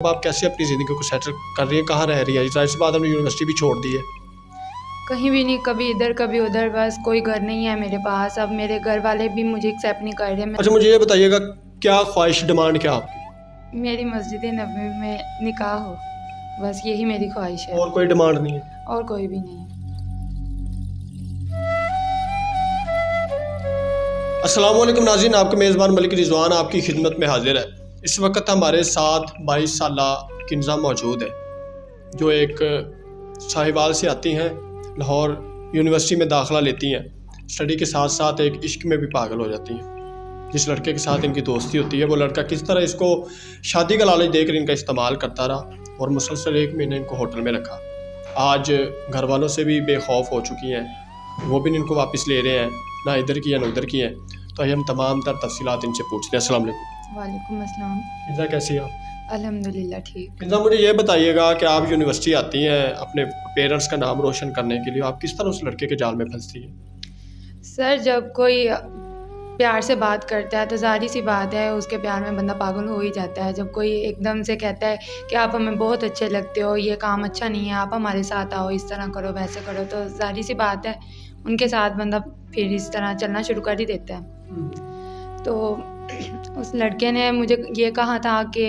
अब आप कैसे अपनी ज़िंदगी को सेटल कर रही हैं, कहाँ रह रही है? ज़ाहिर सी बात, हमने यूनिवर्सिटी भी छोड़ दी है। कहीं भी नहीं, कभी इधर कभी उधर, बस कोई घर नहीं है मेरे पास। अब मेरे घर वाले भी मुझे एक्सेप्ट नहीं कर रहे। अच्छा, मुझे ये बताइएगा, क्या ख्वाहिश, डिमांड क्या आपकी? मेरी मस्जिद नबवी में निकाह हो, बस यही मेरी ख्वाहिश है, और कोई डिमांड नहीं है? और कोई भी नहीं है। अस्सलाम वालेकुम नाज़रीन, आपके मेज़बान मलिक रिजवान आपकी खिदमत में हाजिर है। इस वक्त हमारे साथ 22 साला किन्जा मौजूद है, जो एक साहिवाल से आती हैं, लाहौर यूनिवर्सिटी में दाखिला लेती हैं। स्टडी के साथ साथ एक इश्क में भी पागल हो जाती हैं। जिस लड़के के साथ इनकी दोस्ती होती है, वो लड़का किस तरह इसको शादी का लालच देकर इनका इस्तेमाल करता रहा और मुसलसल 1 महीने इनको होटल में रखा। आज घर वालों से भी बेखौफ हो चुकी हैं, वो भी इनको वापस ले रहे हैं, ना इधर की है ना उधर की है। तो हम तमाम तर तफसीलात इनसे पूछते हैं। अस्सलाम वालेकुम। वालेकुम अस्सलाम। किन्जा कैसी हैं आप? अल्हम्दुलिल्लाह ठीक। किन्जा, मुझे ये बताइएगा कि आप यूनिवर्सिटी आती हैं अपने पेरेंट्स का नाम रोशन करने के लिए, आप किस तरह उस लड़के के जाल में फंसती हैं? सर, जब कोई प्यार से बात करता है तो ज़ाहिर सी बात है उसके प्यार में बंदा पागल हो ही जाता है। जब कोई एकदम से कहता है कि आप हमें बहुत अच्छे लगते हो, ये काम अच्छा नहीं है, आप हमारे साथ आओ, इस तरह करो, वैसे करो, तो ज़ाहिर सी बात है उनके साथ बंदा फिर इस तरह चलना शुरू कर ही देता है। तो उस लड़के ने मुझे ये कहा था कि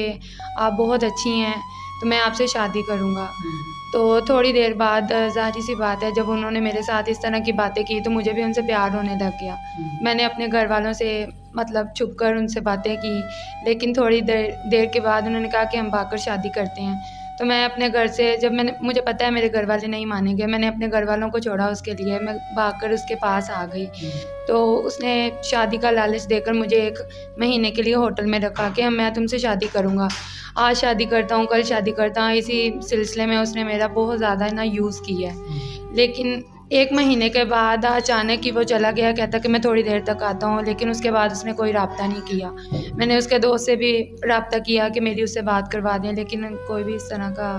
आप बहुत अच्छी हैं, तो मैं आपसे शादी करूँगा। तो थोड़ी देर बाद ज़ाहिर सी बात है, जब उन्होंने मेरे साथ इस तरह की बातें की तो मुझे भी उनसे प्यार होने लग गया। मैंने अपने घर वालों से मतलब छुप कर उनसे बातें की, लेकिन थोड़ी देर के बाद उन्होंने कहा कि हम भागकर शादी करते हैं। तो मैं अपने घर से, जब मुझे पता है मेरे घर वाले नहीं मानेंगे, मैंने अपने घर वालों को छोड़ा उसके लिए, मैं भागकर उसके पास आ गई। तो उसने शादी का लालच देकर मुझे 1 महीने के लिए होटल में रखा कि मैं तुमसे शादी करूँगा, आज शादी करता हूँ, कल शादी करता हूँ। इसी सिलसिले में उसने मेरा बहुत ज़्यादा ना यूज़ किया है। लेकिन 1 महीने के बाद अचानक ही वो चला गया, कहता कि मैं थोड़ी देर तक आता हूँ, लेकिन उसके बाद उसने कोई राब्ता नहीं किया। मैंने उसके दोस्त से भी राब्ता किया कि मेरी उससे बात करवा दें, लेकिन कोई भी इस तरह का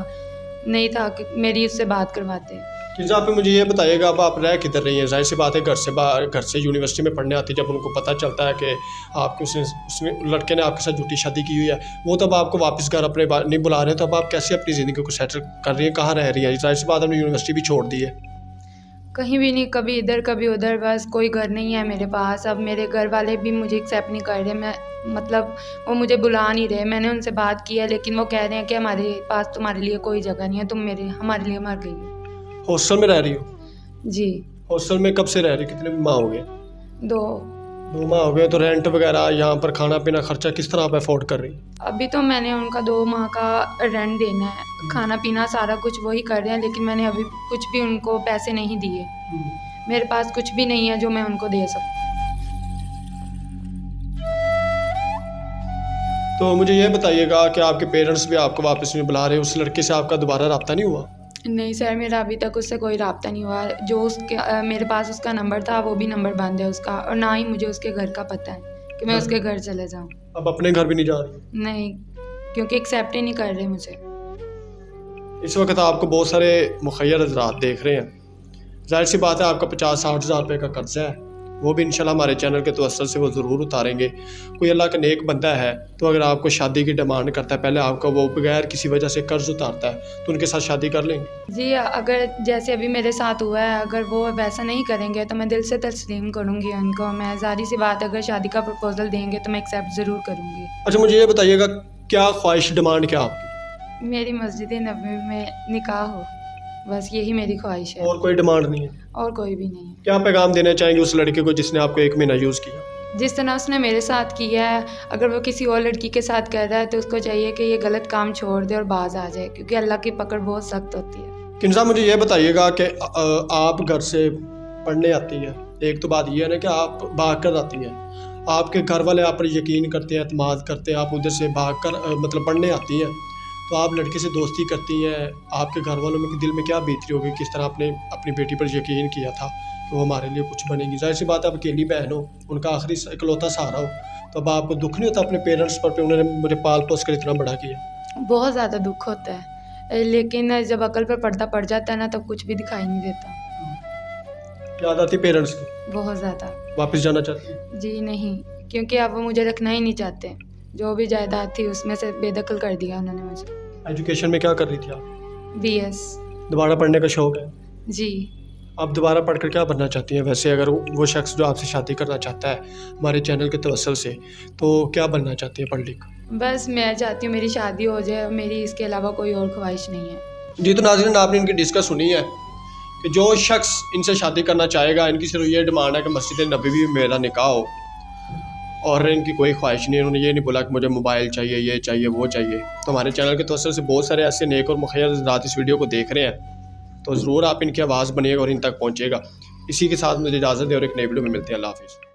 नहीं था कि मेरी उससे बात करवाते। किन्जा, आप मुझे ये बताइएगा, अब आप रह किधर रही हैं? ज़ाहिर सी बात है, घर से यूनिवर्सिटी में पढ़ने आती, जब उनको पता चलता है कि आपके उसने लड़के ने आपके साथ झूठी शादी की हुई है, वो तब आपको वापस घर अपने नहीं बुला रहे, तो अब आप कैसे अपनी ज़िंदगी को सेटल कर रही हैं, कहाँ रह रही है? ज़ाहिर सी बात, हमने यूनिवर्सिटी भी छोड़ दी है। कहीं भी नहीं, कभी इधर कभी उधर, बस कोई घर नहीं है मेरे पास। अब मेरे घर वाले भी मुझे एक्सेप्ट नहीं कर रहे, मैं मतलब वो मुझे बुला नहीं रहे। मैंने उनसे बात की है, लेकिन वो कह रहे हैं कि हमारे पास तुम्हारे लिए कोई जगह नहीं है, तुम हमारे लिए मर गई हो। हॉस्टल में रह रही हो? जी। हॉस्टल में कब से रह रही, कितने माह हो गए? 2 2 माह हो गए। तो रेंट वगैरह, यहाँ पर खाना पीना खर्चा किस तरह आप अफोर्ड कर रही? अभी तो मैंने उनका 2 माह का रेंट देना है, खाना पीना सारा कुछ वही कर रहे हैं, लेकिन मैंने अभी कुछ भी उनको पैसे नहीं दिए। मेरे पास कुछ भी नहीं है जो मैं उनको दे सकूँ। तो मुझे ये बताइएगा कि आपके पेरेंट्स भी आपको वापस नहीं बुला रहे, उस लड़के से आपका दोबारा रब्ता नहीं हुआ? नहीं सर, मेरा अभी तक उससे कोई राब्ता नहीं हुआ। जो उसके मेरे पास उसका नंबर था, वो भी नंबर बंद है उसका, और ना ही मुझे उसके घर का पता है कि मैं उसके घर चले जाऊँ। अब अपने घर भी नहीं जा रही? नहीं, क्योंकि एक्सेप्ट ही नहीं कर रहे मुझे। इस वक्त आपको बहुत सारे मुखय्यर हज़रात देख रहे हैं। ज़ाहिर सी बात है, आपका 50-60 हज़ार रुपये का कर्जा है, वो भी इंशाल्लाह हमारे चैनल के तवस्सुल से वो ज़रूर उतारेंगे। कोई अल्लाह का नेक बंदा है तो अगर आपको शादी की डिमांड करता है, पहले आपका वो बगैर किसी वजह से कर्ज उतारता है, तो उनके साथ शादी कर लेंगे? जी, अगर जैसे अभी मेरे साथ हुआ है, अगर वो वैसा नहीं करेंगे तो मैं दिल से तस्लीम करूँगी उनको। मैं ज़ाहिर सी बात, अगर शादी का प्रपोज़ल देंगे तो मैं एक्सेप्ट ज़रूर करूँगी। अच्छा, मुझे ये बताइएगा, क्या ख्वाहिश, डिमांड क्या आपकी? मेरी मस्जिद नबवी में निकाह हो, बस यही मेरी ख्वाहिश है, और कोई डिमांड नहीं है? और कोई भी नहीं है। क्या पैगाम देना चाहेंगे उस लड़के को जिसने आपको 1 महीना यूज़ किया? जिस तरह उसने मेरे साथ किया है, अगर वो किसी और लड़की के साथ कर रहा है तो उसको चाहिए कि ये गलत काम छोड़ दे और बाज आ जाए, क्योंकि अल्लाह की पकड़ बहुत सख्त होती है। किन्जा, मुझे ये बताइएगा कि आप घर से पढ़ने आती हैं, एक तो बात ये है ना कि आप भाग कर आती हैं, आपके घर वाले आप पर यकीन करते हैं, एतमाद करते हैं, आप उधर से भाग कर मतलब पढ़ने आती हैं, तो आप लड़के से दोस्ती करती हैं, आपके घर वालों में दिल में क्या बीत रही होगी, किस तरह आपने अपनी बेटी पर यकीन किया था कि वो हमारे लिए कुछ बनेगी? ज़ाहिर सी बात है, आप अकेली बहन हो, उनका आखिरी इकलौता सहारा हो, तो अब आपको दुख नहीं होता अपने पेरेंट्स पर, उन्होंने मुझे पाल पोस कर इतना बड़ा किया? बहुत ज़्यादा दुख होता है, लेकिन जब अकल पर पर्दा पड़ जाता है ना, तब कुछ भी दिखाई नहीं देता। याद आती पेरेंट्स की? बहुत ज़्यादा। वापस जाना चाहती? जी नहीं, क्योंकि अब वो मुझे रखना ही नहीं चाहते। जो भी जायदाद थी उसमें से बेदखल कर दिया उन्होंने मुझे। एजुकेशन में क्या कर रही थी आप? BS। दोबारा पढ़ने का शौक़ है? जी। आप दोबारा पढ़कर क्या बनना चाहती हैं? वैसे अगर वो शख्स जो आपसे शादी करना चाहता है हमारे चैनल के तवस्सुल से, तो क्या बनना चाहती है पढ़ लिख? बस मैं चाहती हूँ मेरी शादी हो जाए, मेरी इसके अलावा कोई और ख्वाहिश नहीं है। जी, तो नाज़रीन आपने इनकी डिस्कस सुनी है कि जो शख्स इनसे शादी करना चाहेगा, इनकी सिर्फ ये डिमांड है कि मस्जिद नबवी में मेरा निकाह हो, और इनकी कोई ख्वाहिश नहीं है। उन्होंने ये नहीं बोला कि मुझे मोबाइल चाहिए, ये चाहिए, वो चाहिए। तो हमारे चैनल के तवस्सुल से बहुत सारे ऐसे नेक और मुखिर हज़रात इस वीडियो को देख रहे हैं, तो ज़रूर आप इनकी आवाज़ बनिएगा और इन तक पहुँचेगा। इसी के साथ मुझे इजाज़त दें और एक नई वीडियो में मिलते हैं। अल्लाह हाफ़िज़।